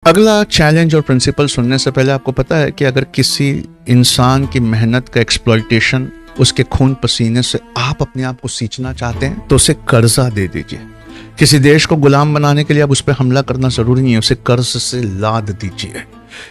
अगला चैलेंज और प्रिंसिपल सुनने से पहले आपको पता है कि अगर किसी इंसान की मेहनत का एक्सप्लॉइटेशन, उसके खून पसीने से आप अपने आप को सींचना चाहते हैं तो उसे कर्जा दे दीजिए। किसी देश को गुलाम बनाने के लिए अब उस पर हमला करना जरूरी नहीं है, उसे कर्ज से लाद दीजिए।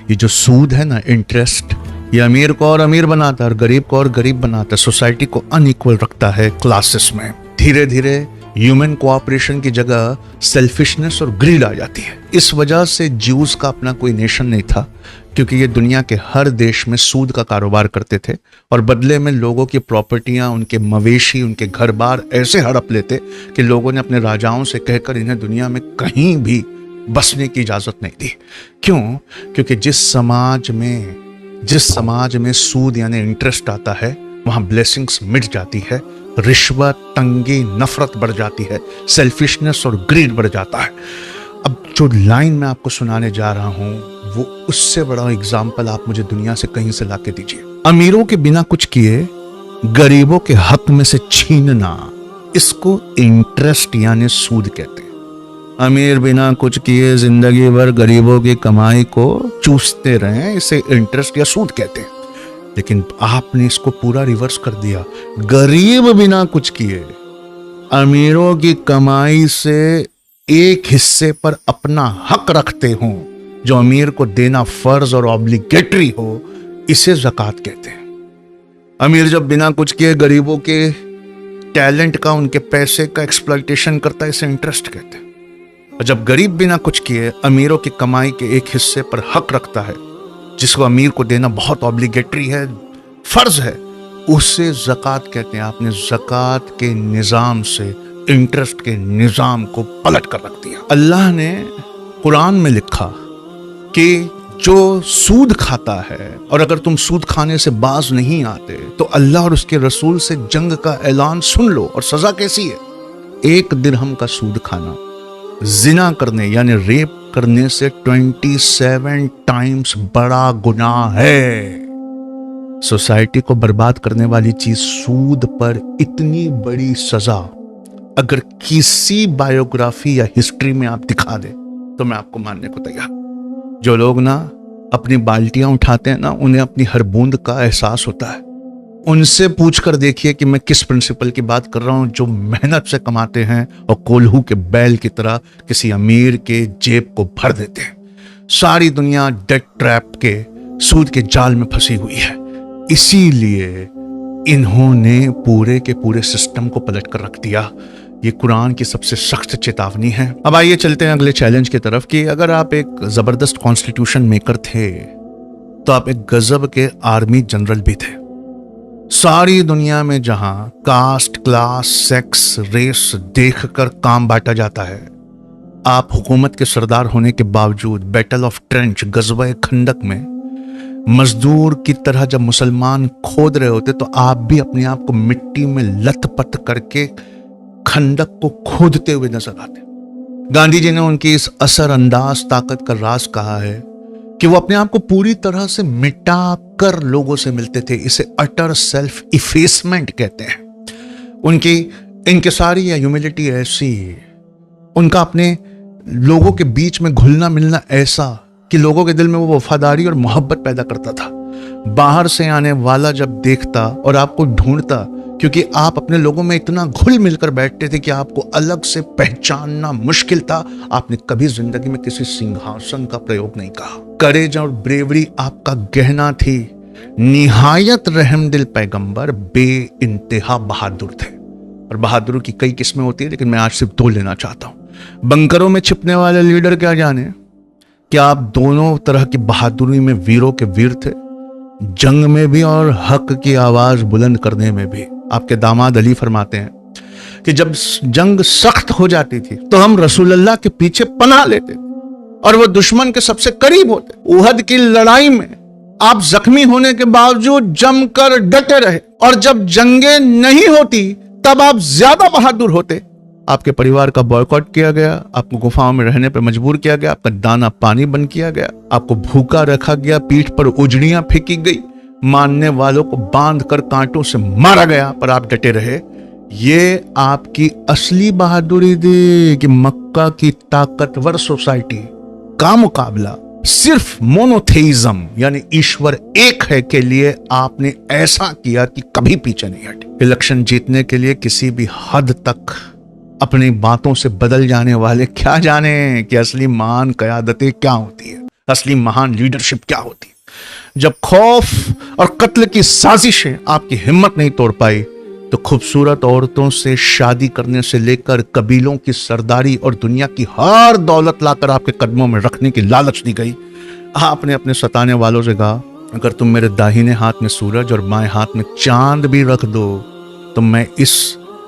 ये जो सूद है ना, इंटरेस्ट, ये अमीर को और अमीर बनाता है और गरीब को और गरीब बनाता है, सोसाइटी को अनइक्वल रखता है क्लासेस में। धीरे धीरे ह्यूमन कोऑपरेशन की जगह सेल्फिशनेस और ग्रीड आ जाती है। इस वजह से ज्यूज का अपना कोई नेशन नहीं था, क्योंकि ये दुनिया के हर देश में सूद का कारोबार करते थे और बदले में लोगों की प्रॉपर्टियां, उनके मवेशी, उनके घर बार ऐसे हड़प लेते कि लोगों ने अपने राजाओं से कहकर इन्हें दुनिया में कहीं भी बसने की इजाजत नहीं दी। क्यों? क्योंकि जिस समाज में सूद यानी इंटरेस्ट आता है, वहां ब्लेसिंग्स मिट जाती है, रिश्वत, तंगी, नफरत बढ़ जाती है, सेल्फिशनेस और ग्रीड बढ़ जाता है। अब जो लाइन मैं आपको सुनाने जा रहा हूं, वो उससे बड़ा एग्जाम्पल आप मुझे दुनिया से कहीं से लाके दीजिए। अमीरों के बिना कुछ किए गरीबों के हक में से छीनना, इसको इंटरेस्ट यानी सूद कहते हैं। अमीर बिना कुछ किए जिंदगी भर गरीबों की कमाई को चूसते रहे, इसे इंटरेस्ट या सूद कहते हैं। लेकिन आपने इसको पूरा रिवर्स कर दिया। गरीब बिना कुछ किए अमीरों की कमाई से एक हिस्से पर अपना हक रखते हो, जो अमीर को देना फर्ज और ऑब्लिगेटरी हो, इसे ज़कात कहते हैं। अमीर जब बिना कुछ किए गरीबों के टैलेंट का, उनके पैसे का एक्सप्लॉइटेशन करता है, इसे इंटरेस्ट कहते हैं। और जब गरीब बिना कुछ किए अमीरों की कमाई के एक हिस्से पर हक रखता है, जिसको अमीर को देना बहुत ऑब्लिगेटरी है, फर्ज है, उसे ज़कात कहते हैं। आपने ज़कात के निज़ाम से इंटरेस्ट के निज़ाम को पलट कर रख दिया। अल्लाह ने कुरान में लिखा कि जो सूद खाता है, और अगर तुम सूद खाने से बाज नहीं आते तो अल्लाह और उसके रसूल से जंग का ऐलान सुन लो। और सजा कैसी है? 1 दिरहम का सूद खाना जिना करने यानी रेप करने से 27 टाइम्स बड़ा गुनाह है। सोसाइटी को बर्बाद करने वाली चीज सूद पर इतनी बड़ी सजा अगर किसी बायोग्राफी या हिस्ट्री में आप दिखा दे तो मैं आपको मानने को तैयार। जो लोग ना अपनी बाल्टियां उठाते हैं ना, उन्हें अपनी हर बूंद का एहसास होता है। उनसे पूछ कर देखिए कि मैं किस प्रिंसिपल की बात कर रहा हूं, जो मेहनत से कमाते हैं और कोल्हू के बैल की तरह किसी अमीर के जेब को भर देते हैं। सारी दुनिया डेट ट्रैप के सूद के जाल में फंसी हुई है। इसीलिए इन्होंने पूरे के पूरे सिस्टम को पलट कर रख दिया। ये कुरान की सबसे सख्त चेतावनी है। अब आइए चलते हैं अगले चैलेंज की तरफ कि अगर आप एक जबरदस्त कॉन्स्टिट्यूशन मेकर थे तो आप एक गजब के आर्मी जनरल भी थे। सारी दुनिया में जहां कास्ट, क्लास, सेक्स, रेस देखकर काम बांटा जाता है, आप हुकूमत के सरदार होने के बावजूद बैटल ऑफ ट्रेंच, गज़वा खंदक में मजदूर की तरह जब मुसलमान खोद रहे होते तो आप भी अपने आप को मिट्टी में लथपथ करके खंदक को खोदते हुए नजर आते। गांधी जी ने उनकी इस असरअंदाज ताकत का राज कहा है कि वो अपने आप को पूरी तरह से मिटा कर लोगों से मिलते थे। इसे अटर सेल्फ इफेसमेंट कहते हैं। उनकी इनकिसारी या ह्यूमिलिटी ऐसी, उनका अपने लोगों के बीच में घुलना मिलना ऐसा कि लोगों के दिल में वो वफादारी और मोहब्बत पैदा करता था। बाहर से आने वाला जब देखता और आपको ढूंढता, क्योंकि आप अपने लोगों में इतना घुल मिलकर बैठते थे कि आपको अलग से पहचानना मुश्किल था, आपने कभी जिंदगी में किसी सिंहासन का प्रयोग नहीं कहा। करेज और ब्रेवरी आपका गहना थी। निहायत रहमदिल पैगंबर बे इंतहा बहादुर थे। और बहादुर की कई किस्में होती है, लेकिन मैं आज सिर्फ 2 लेना चाहता हूं। बंकरों में छिपने वाले लीडर क्या जाने कि आप दोनों तरह की बहादुरी में वीरों के वीर थे, जंग में भी और हक की आवाज बुलंद करने में भी। आपके दामाद अली फरमाते हैं कि जब जंग सख्त हो जाती थी तो हम रसूलुल्लाह के पीछे पनाह लेते थे और वो दुश्मन के सबसे करीब होते। उहद की लड़ाई में आप जख्मी होने के बावजूद जमकर डटे रहे, और जब जंगें नहीं होती तब आप ज्यादा बहादुर होते। आपके परिवार का बॉयकॉट किया गया, आपको गुफाओं में रहने पर मजबूर किया गया, आपका दाना पानी बंद किया गया, आपको भूखा रखा गया, पीठ पर उजड़ियां फेंकी गई, मानने वालों को बांध कर कांटों से मारा गया, पर आप डटे रहे। ये आपकी असली बहादुरी थी कि मक्का की ताकतवर सोसाइटी का मुकाबला सिर्फ मोनोथेइज्म यानी ईश्वर एक है के लिए आपने ऐसा किया कि कभी पीछे नहीं हटे। इलेक्शन जीतने के लिए किसी भी हद तक अपनी बातों से बदल जाने वाले क्या जाने कि असली महान क़यादतें क्या होती है, असली महान लीडरशिप क्या होती है। जब खौफ और कत्ल की साजिशें आपकी हिम्मत नहीं तोड़ पाई तो खूबसूरत औरतों से शादी करने से लेकर कबीलों की सरदारी और दुनिया की हर दौलत लाकर आपके कदमों में रखने की लालच दी गई। आपने अपने सताने वालों से कहा, अगर तुम मेरे दाहिने हाथ में सूरज और बाएं हाथ में चांद भी रख दो तो मैं इस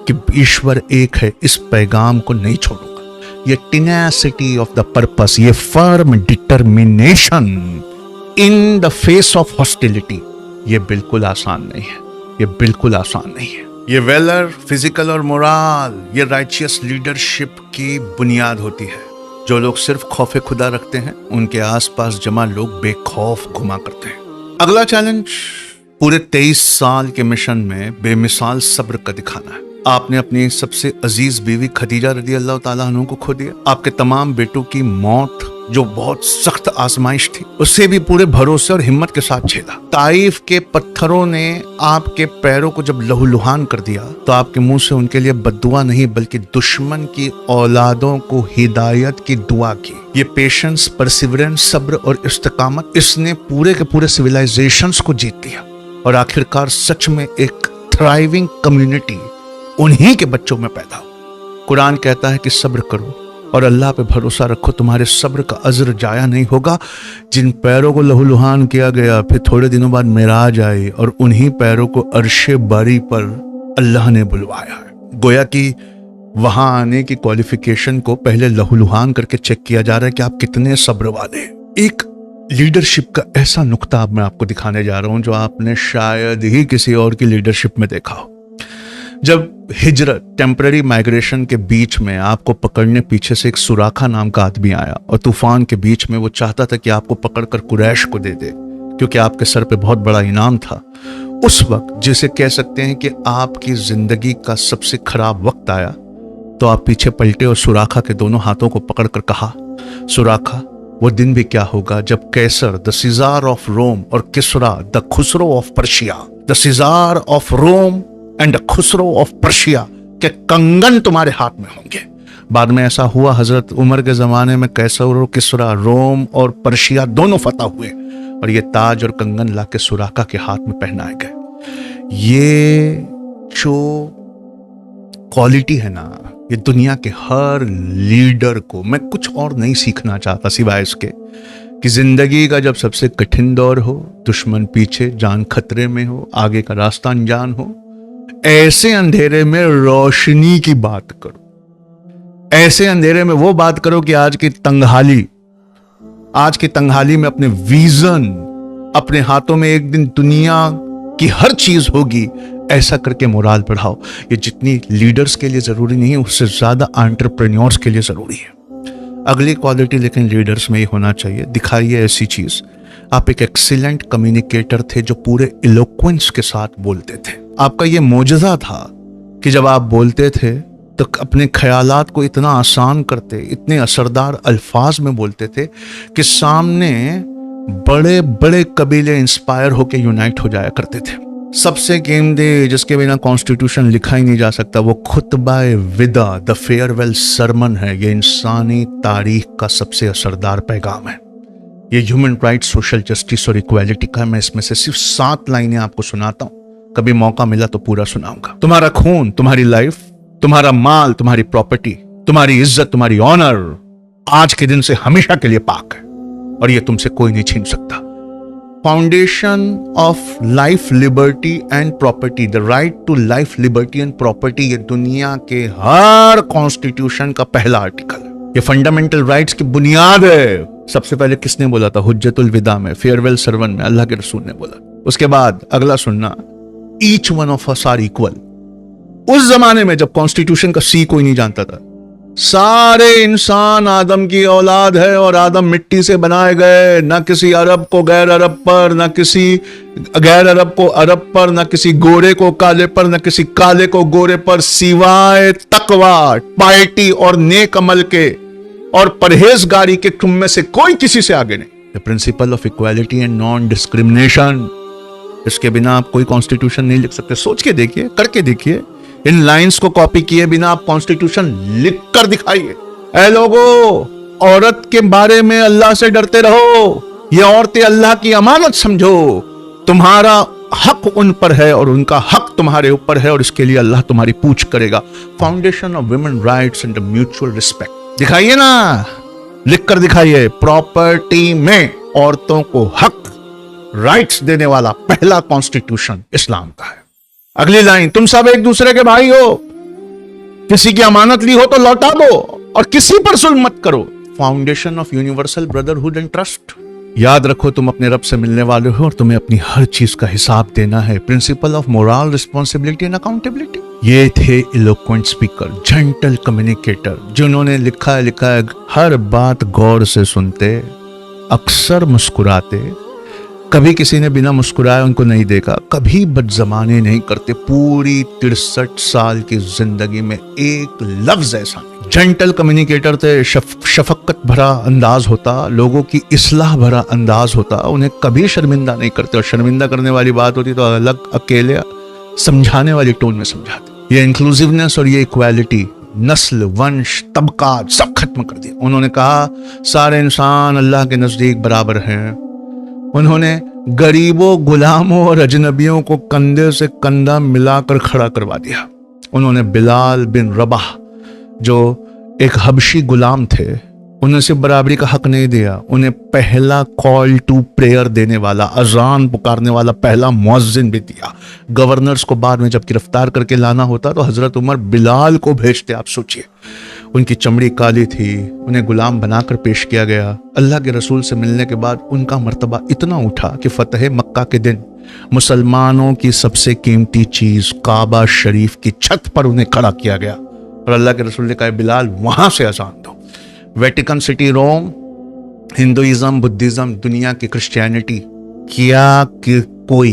कि ईश्वर एक है इस पैगाम को नहीं छोड़ूंगा। ये टेनेसिटी ऑफ द पर्पस, ये firm determination in the face of hostility, ये बिल्कुल आसान नहीं है, ये बिल्कुल आसान नहीं है। ये वेलर, फिजिकल और मोरल, ये राइचियस लीडरशिप की बुनियाद होती है। जो लोग सिर्फ खौफे खुदा रखते हैं उनके आसपास जमा लोग बेखौफ घुमा करते हैं। अगला चैलेंज पूरे 23 साल के मिशन में बेमिसाल सब्र का दिखाना है। आपने अपनी सबसे अजीज बीवी खदीजा रदी अल्लाह ताला अन्हा को खो दिया। आपके तमाम बेटों की मौत जो बहुत सख्त आजमाइश थी उससे भी पूरे भरोसे और हिम्मत के साथ झेला। ताइफ के पत्थरों ने आपके पैरों को जब लहूलुहान कर दिया तो आपके मुंह से उनके लिए बद्दुआ नहीं बल्कि दुश्मन की औलादों को हिदायत की दुआ की। ये पेशेंस, परसिवरेंस, सब्र और इस्तिकामत, इसने पूरे के पूरे सिविलाइजेशंस को जीत लिया और आखिरकार सच में एक थ्राइविंग कम्युनिटी उन्हीं के बच्चों में पैदा हो। कुरान कहता है कि सब्र करो और अल्लाह पे भरोसा रखो, तुम्हारे सब्र का अजर जाया नहीं होगा। जिन पैरों को लहूलुहान किया गया फिर थोड़े दिनों बाद मिराज आई और उन्हीं पैरों को अर्शे बारी पर अल्लाह ने बुलवाया है। गोया कि वहां आने की क्वालिफिकेशन को पहले लहूलुहान करके चेक किया जा रहा है कि आप कितने सब्र वाले। एक लीडरशिप का ऐसा नुक्ता अब मैं आपको दिखाने जा रहा हूं जो आपने शायद ही किसी और की लीडरशिप में देखा हो। जब हिजरत, टेम्पररी माइग्रेशन के बीच में आपको पकड़ने पीछे से एक सुराखा नाम का आदमी आया और तूफान के बीच में वो चाहता था कि आपको पकड़कर कुरैश को दे दे क्योंकि आपके सर पे बहुत बड़ा इनाम था। उस वक्त जिसे कह सकते हैं कि आपकी जिंदगी का सबसे खराब वक्त आया तो आप पीछे पलटे और सुराखा के दोनों हाथों को पकड़कर कहा, सुराखा वो दिन भी क्या होगा जब कैसर द सीजार ऑफ रोम और किसरा the Khusro of Persia, the Caesar of Rome and Khusro of Persia के कंगन तुम्हारे हाथ में होंगे। बाद में ऐसा हुआ, हजरत उमर के जमाने में कैसर और किसरा, रोम और पर्शिया दोनों फतह हुए और ये ताज और कंगन लाके सुराखा के हाथ में पहनाए गए। ये जो क्वालिटी है ना, ये दुनिया के हर लीडर को, मैं कुछ और नहीं सीखना चाहता सिवाय इसके कि जिंदगी का जब सबसे कठिन दौर हो, दुश्मन पीछे, जान खतरे में हो, आगे का रास्ता अनजान हो, ऐसे अंधेरे में रोशनी की बात करो। ऐसे अंधेरे में वो बात करो कि आज की तंगहाली में अपने विजन, अपने हाथों में एक दिन दुनिया की हर चीज होगी, ऐसा करके मोराल बढ़ाओ। ये जितनी लीडर्स के लिए जरूरी नहीं है उससे ज्यादा एंटरप्रेन्योर्स के लिए जरूरी है। अगली क्वालिटी लेकिन लीडर्स में ही होना चाहिए, दिखाइए ऐसी चीज। आप एक एक्सीलेंट कम्युनिकेटर थे जो पूरे इलोक्वेंस के साथ बोलते थे। आपका ये मोजज़ा था कि जब आप बोलते थे तो अपने ख्यालात को इतना आसान करते, इतने असरदार अल्फाज में बोलते थे कि सामने बड़े बड़े कबीले इंस्पायर होकर यूनाइट हो जाया करते थे। सबसे कीमती जिसके बिना कॉन्स्टिट्यूशन लिखा ही नहीं जा सकता वो खुतबाए विदा, द फेयरवेल सरमन है। ये इंसानी तारीख का सबसे असरदार पैगाम है। ये ह्यूमन राइट्स, सोशल जस्टिस और इक्वालिटी का। मैं इसमें से सिर्फ 7 लाइनें आपको सुनाता हूं, कभी मौका मिला तो पूरा सुनाऊंगा। तुम्हारा खून, तुम्हारी लाइफ, तुम्हारा माल, तुम्हारी प्रॉपर्टी, तुम्हारी इज्जत, तुम्हारी ऑनर आज के दिन से हमेशा के लिए पाक है और ये तुमसे कोई नहीं छीन सकता। Foundation of life, liberty and property, the right to life, liberty and property, ये दुनिया के हर कॉन्स्टिट्यूशन का पहला आर्टिकल है। ये फंडामेंटल राइट्स की बुनियाद है। सबसे पहले किसने बोला था? हुज्जतुल विदा में, फेयरवेल सरवन में अल्लाह के रसूल ने बोला। उसके बाद अगला सुनना, each one of us are equal. उस जमाने में जब कॉन्स्टिट्यूशन का सी कोई नहीं जानता था, सारे इंसान आदम की औलाद है और आदम मिट्टी से बनाए गए, ना किसी अरब को गैर अरब पर, ना किसी गैर अरब को अरब पर, ना किसी गोरे को काले पर, ना किसी काले को गोरे पर, सिवाय तकवा, पाइटी और नेक अमल के और परहेजगारी के तुम में से कोई किसी से आगे नहीं। The principle of equality and non discrimination. इसके बिना आप कोई कॉन्स्टिट्यूशन नहीं लिख सकते। सोच के देखिए, करके देखिए, इन लाइंस को कॉपी किए बिना आप कॉन्स्टिट्यूशन लिख कर दिखाइए। ऐ लोगों, औरत के बारे में अल्लाह से डरते रहो। ये औरतें अल्लाह की अमानत समझो। तुम्हारा हक उन पर है और उनका हक तुम्हारे ऊपर है, और इसके लिए अल्लाह तुम्हारी पूछ करेगा। Foundation of women rights and mutual respect दिखाइए ना, लिख कर दिखाइए। प्रॉपर्टी में औरतों को हक, राइट्स देने वाला पहला कॉन्स्टिट्यूशन इस्लाम का है। अगली लाइन, तुम सब एक दूसरे के भाई हो, किसी की अमानत ली हो तो लौटा दो और किसी पर जुल्म मत करो। Foundation of universal brotherhood and trust. याद रखो तुम अपने रब से मिलने वाले हो और तुम्हें अपनी हर चीज का हिसाब देना है। Principle of moral responsibility and accountability. ये थे इलोक्वेंट स्पीकर, जेंटल कम्युनिकेटर, जिन्होंने लिखा है हर बात गौर से सुनते, अक्सर मुस्कुराते, कभी किसी ने बिना मुस्कुराए उनको नहीं देखा, कभी बदजमाने नहीं करते। पूरी 63 साल की जिंदगी में एक लफ्ज ऐसा नहीं। जेंटल कम्युनिकेटर थे, शफकत भरा अंदाज होता, लोगों की इस्लाह भरा अंदाज होता, उन्हें कभी शर्मिंदा नहीं करते, और शर्मिंदा करने वाली बात होती तो अलग अकेले समझाने वाली टोन में समझाते। ये इंक्लूसिवनेस और ये इक्वालिटी, नस्ल, वंश, तबकात सब खत्म कर दिया। उन्होंने कहा सारे इंसान अल्लाह के नजदीक बराबर हैं। उन्होंने गरीबों, गुलामों और अजनबियों को कंधे से कंधा मिलाकर खड़ा करवा दिया। उन्होंने बिलाल बिन रबाह, जो एक हबशी गुलाम थे, उन्हें सिर्फ बराबरी का हक नहीं दिया, उन्हें पहला कॉल टू प्रेयर देने वाला, अजान पुकारने वाला पहला मुअज्जिन भी दिया। गवर्नर्स को बाद में जब गिरफ्तार करके लाना होता तो हजरत उमर बिलाल को भेजते। आप सोचिए, उनकी चमड़ी काली थी, उन्हें गुलाम बनाकर पेश किया गया। अल्लाह के रसूल से मिलने के बाद उनका मर्तबा इतना उठा कि फतह मक्का के दिन मुसलमानों की सबसे कीमती चीज काबा शरीफ की छत पर उन्हें खड़ा किया गया, और अल्लाह के रसूल ने कहा बिलाल वहां से अजान दो। वेटिकन सिटी रोम, हिंदुइज्म, बुद्धिज्म, दुनिया की क्रिश्चियनिटी, क्या कि कोई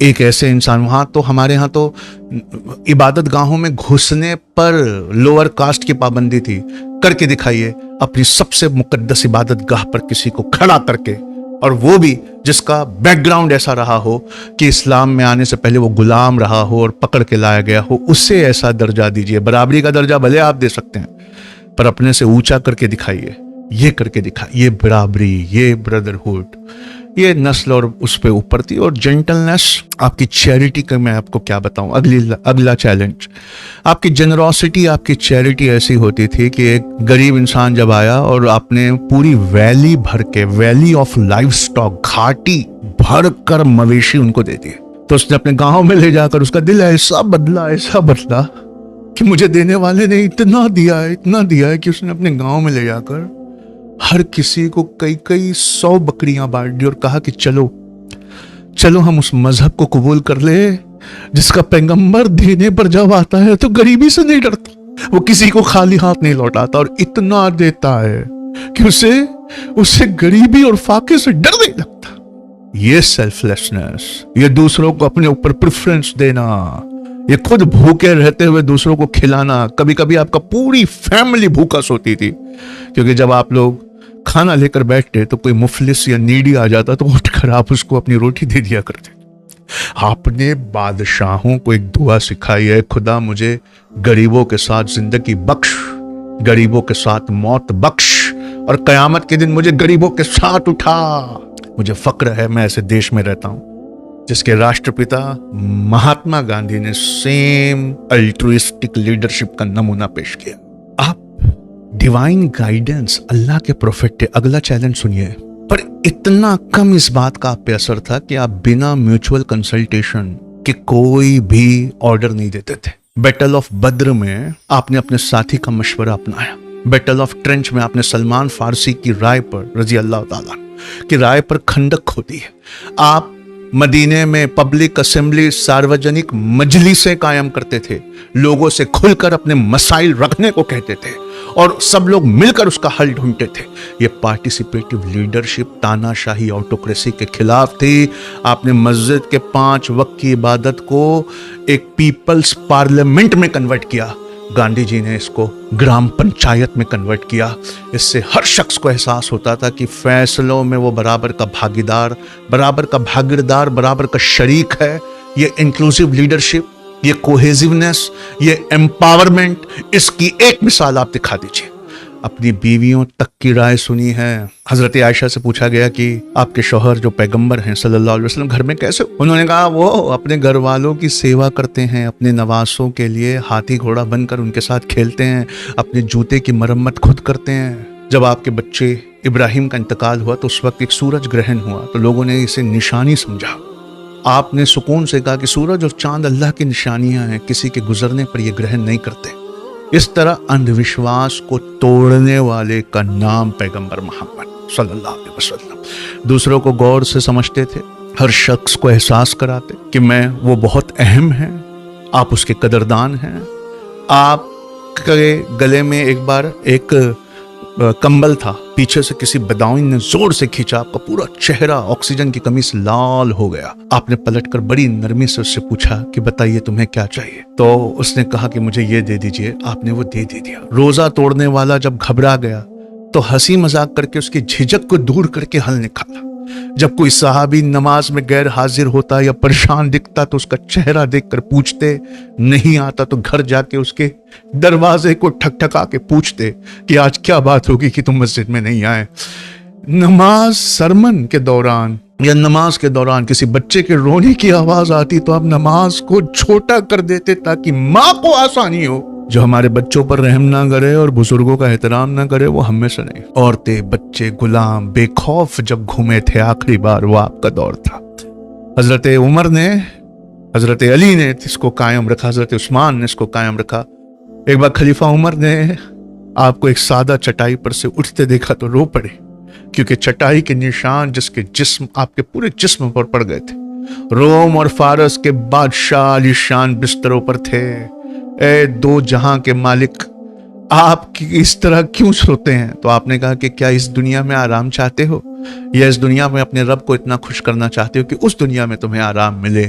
एक ऐसे इंसान, वहां तो हमारे यहाँ तो इबादत गाहों में घुसने पर लोअर कास्ट की पाबंदी थी। करके दिखाइए अपनी सबसे मुकद्दस इबादत गाह पर किसी को खड़ा करके, और वो भी जिसका बैकग्राउंड ऐसा रहा हो कि इस्लाम में आने से पहले वो गुलाम रहा हो और पकड़ के लाया गया हो, उससे ऐसा दर्जा दीजिए। बराबरी का दर्जा भले आप दे सकते हैं, पर अपने से ऊंचा करके दिखाइए। ये करके दिखाइए, ये बराबरी, ये ब्रदरहुड, ये नस्ल और उस पे ऊपर थी। और जेंटलनेस, आपकी चैरिटी का मैं आपको क्या बताऊं। अगला चैलेंज, आपकी जेनरोसिटी, आपकी चैरिटी ऐसी होती थी कि एक गरीब इंसान जब आया और आपने पूरी वैली भर के, वैली ऑफ लाइफ स्टॉक, घाटी भर कर मवेशी उनको दे दिए, तो उसने अपने गांव में ले जाकर उसका दिल ऐसा बदला कि मुझे देने वाले ने इतना दिया है कि उसने अपने गांव में ले जाकर हर किसी को कई 100 बकरियां बांट दी और कहा कि चलो हम उस मजहब को कबूल कर ले जिसका पैगंबर देने पर जब आता है तो गरीबी से नहीं डरता, वो किसी को खाली हाथ नहीं लौटाता, और इतना देता है कि उसे गरीबी और फाके से डर नहीं लगता। ये सेल्फलेसनेस, ये दूसरों को अपने ऊपर प्रेफरेंस देना, ये खुद भूखे रहते हुए दूसरों को खिलाना। कभी कभी आपका पूरी फैमिली भूखा सोती थी, क्योंकि जब आप लोग खाना लेकर बैठते तो कोई मुफलिस या नीडी आ जाता तो उठकर आप उसको अपनी रोटी दे दिया करते। आपने बादशाहों को एक दुआ सिखाई है, खुदा मुझे गरीबों के साथ जिंदगी बख्श, गरीबों के साथ मौत बख्श, और कयामत के दिन मुझे गरीबों के साथ उठा। मुझे फक्र है मैं ऐसे देश में रहता हूं जिसके राष्ट्रपिता महात्मा गांधी ने सेम अल्ट्रुइस्टिक लीडरशिप का नमूना पेश किया। आप डिवाइन गाइडेंस, अल्लाह के प्रोफेट थे। अगला चैलेंज सुनिए, पर इतना कम इस बात का आप पे असर था कि आप बिना म्यूचुअल कंसल्टेशन के कोई भी ऑर्डर नहीं देते थे। बैटल ऑफ बद्र में आपने अपने साथी का मशवरा अपनाया। बैटल ऑफ ट्रेंच में आपने सलमान फारसी की राय पर, रजी अल्लाह ताला की राय पर खंदक खोदी है। आप मदीने में पब्लिक असेंबली, सार्वजनिक मजलिसें कायम करते थे, लोगों से खुलकर अपने मसाइल रखने को कहते थे और सब लोग मिलकर उसका हल ढूंढते थे। ये पार्टिसिपेटिव लीडरशिप तानाशाही ऑटोक्रेसी के खिलाफ थी। आपने मस्जिद के 5 वक्त की इबादत को एक पीपल्स पार्लियामेंट में कन्वर्ट किया। गांधी जी ने इसको ग्राम पंचायत में कन्वर्ट किया। इससे हर शख्स को एहसास होता था कि फैसलों में वो बराबर का भागीदार, बराबर का भागीदार, बराबर का शरीक है। ये इंक्लूसिव लीडरशिप, ये कोहेसिवनेस, ये एम्पावरमेंट, इसकी एक मिसाल आप दिखा दीजिए। अपनी बीवियों तक की राय सुनी है। हजरत आयशा से पूछा गया कि आपके शौहर जो पैगंबर हैं सल्लल्लाहु अलैहि वसल्लम घर में कैसे? उन्होंने कहा वो अपने घर वालों की सेवा करते हैं, अपने नवासों के लिए हाथी घोड़ा बनकर उनके साथ खेलते हैं, अपने जूते की मरम्मत खुद करते हैं। जब आपके बच्चे इब्राहिम का इंतकाल हुआ तो उस वक्त एक सूरज ग्रहण हुआ तो लोगों ने इसे निशानी समझा। आपने सुकून से कहा कि सूरज और चांद अल्लाह की निशानियां हैं, किसी के गुजरने पर ये ग्रहण नहीं करते। इस तरह अंधविश्वास को तोड़ने वाले का नाम पैगंबर मोहम्मद सल्लल्लाहु अलैहि वसल्लम। दूसरों को गौर से समझते थे, हर शख्स को एहसास कराते कि मैं वो बहुत अहम है, आप उसके कदरदान हैं। आपके गले में एक बार एक कंबल था, पीछे से किसी बदाऊं ने जोर से खींचा, आपका पूरा चेहरा ऑक्सीजन की कमी से लाल हो गया। आपने पलटकर बड़ी नरमी से उससे पूछा कि बताइए तुम्हें क्या चाहिए? तो उसने कहा कि मुझे ये दे दीजिए। आपने वो दे दिया। रोजा तोड़ने वाला जब घबरा गया तो हंसी मजाक करके उसकी झिझक को दूर करके हल निकाला। जब कोई सहाबी नमाज में गैर हाजिर होता या परेशान दिखता तो उसका चेहरा देखकर पूछते, नहीं आता तो घर जाके उसके दरवाजे को ठकठका के पूछते कि आज क्या बात होगी कि तुम मस्जिद में नहीं आए। नमाज सरमन के दौरान या नमाज के दौरान किसी बच्चे के रोने की आवाज आती तो आप नमाज को छोटा कर देते ताकि माँ को आसानी हो। जो हमारे बच्चों पर रहम ना करे और बुजुर्गों का एहतराम ना करे वो हम में से नहीं। औरतें, बच्चे, गुलाम बेखौफ जब घूमे थे आखिरी बार, वो आपका दौर था। हजरत उमर ने, हजरत अली ने इसको कायम रखा, हजरत उस्मान ने इसको कायम रखा। एक बार खलीफा उमर ने आपको एक सादा चटाई पर से उठते देखा तो रो पड़े, क्योंकि चटाई के निशान जिसके जिस्म, आपके पूरे जिस्म पर पड़ गए थे। रोम और फारस के बादशाह आलीशान बिस्तरों पर थे। ए दो जहां के मालिक, आप इस तरह क्यों सोते हैं? तो आपने कहा कि क्या इस दुनिया में आराम चाहते हो या इस दुनिया में अपने रब को इतना खुश करना चाहते हो कि उस दुनिया में तुम्हें आराम मिले?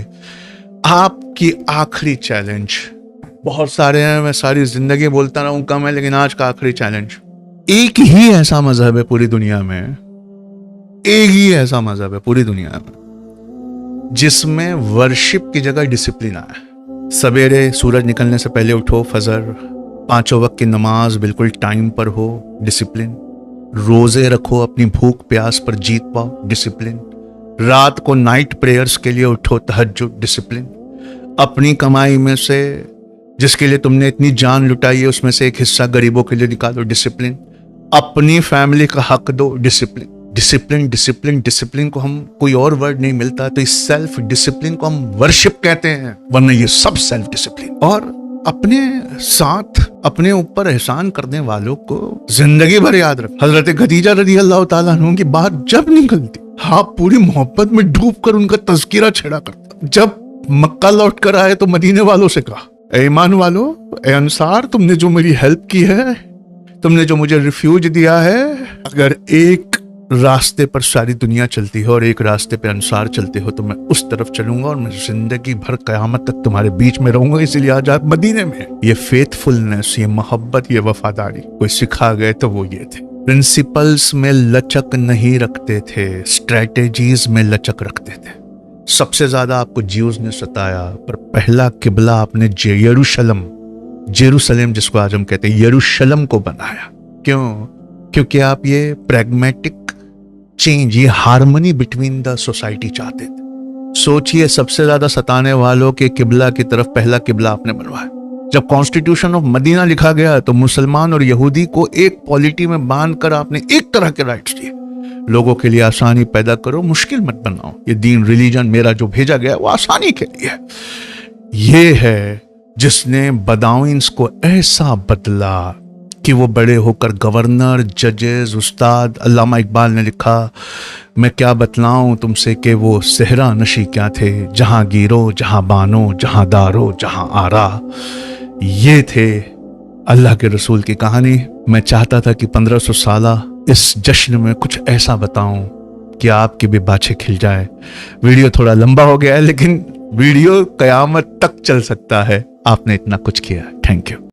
आपकी आखिरी चैलेंज, बहुत सारे हैं, मैं सारी जिंदगी बोलता रहूं कम है, लेकिन आज का आखिरी चैलेंज, एक ही ऐसा मजहब है पूरी दुनिया में, एक ही ऐसा मजहब है पूरी दुनिया में जिसमें वर्शिप की जगह डिसिप्लिन आया। सवेरे सूरज निकलने से पहले उठो, फजर, 5 वक्त की नमाज बिल्कुल टाइम पर हो, डिसिप्लिन। रोजे रखो, अपनी भूख प्यास पर जीत पाओ, डिसिप्लिन। रात को नाइट प्रेयर्स के लिए उठो, तहज्जुद, डिसिप्लिन। अपनी कमाई में से जिसके लिए तुमने इतनी जान लुटाई है उसमें से एक हिस्सा गरीबों के लिए निकालो, डिसिप्लिन। अपनी फैमिली का हक दो, डिसिप्लिन। डिसिप्लिन डिसिप्लिन डिसिप्लिन को हम, कोई और वर्ड नहीं मिलता तो इस सेल्फ डिसिप्लिन को हम वर्शिप कहते हैं, वरना ये सब सेल्फ डिसिप्लिन। और अपने साथ अपने ऊपर एहसान करने वालों को जिंदगी भर याद रख। हजरत खदीजा रज़ी अल्लाह तआला अन्हा की बात जब निकलती, आप पूरी मोहब्बत में डूब कर उनका तज़किरा छेड़ा करता। जब मक्का लौट कर आए तो मदीने वालों से कहा, ए ईमान वालों, ए अंसार, तुमने जो मेरी हेल्प की है, तुमने जो मुझे रिफ्यूज दिया है, अगर एक रास्ते पर सारी दुनिया चलती है और एक रास्ते पे अंसार चलते हो तो मैं उस तरफ चलूंगा और मैं जिंदगी भर कयामत तक तुम्हारे बीच में रहूंगा। इसलिए आज आप मदीने में। ये फेथफुलनेस, ये मोहब्बत, ये वफादारी कोई सिखा गए तो वो ये थे। प्रिंसिपल्स में लचक नहीं रखते थे, स्ट्रेटेजीज में लचक रखते थे। सबसे ज्यादा आपको ज्यूज ने सताया, पर पहला किबला आपने जेरूशलेम जिसको आज हम कहते हैं यरूशलेम को बनाया। क्यों? क्योंकि आप ये प्रैग्मेटिक चेंज, ये हार्मनी बिटवीन द सोसाइटी चाहते थे। सोचिए, सबसे ज्यादा सताने वालों के किबला की तरफ पहला किबला आपने बनवाया। जब कॉन्स्टिट्यूशन ऑफ मदीना लिखा गया तो मुसलमान और यहूदी को एक पॉलिटी में बांधकर आपने एक तरह के राइट्स दिए। लोगों के लिए आसानी पैदा करो, मुश्किल मत बनाओ। ये दीन, रिलीजन मेरा जो भेजा गया वो आसानी के लिए है। ये है जिसने बदाउइन्स को ऐसा बदला कि वो बड़े होकर गवर्नर, जजेस, उस्ताद। अल्लामा इकबाल ने लिखा, मैं क्या बतलाऊं तुमसे कि वो सेहरा नशी क्या थे, जहां गिरो, जहां बानो, जहां दारो, जहां आरा। ये थे अल्लाह के रसूल की कहानी। मैं चाहता था कि 1500 साला इस जश्न में कुछ ऐसा बताऊं कि आपकी भी बाछे खिल जाए। वीडियो थोड़ा लंबा हो गया है, लेकिन वीडियो कयामत तक चल सकता है। आपने इतना कुछ किया। Thank you.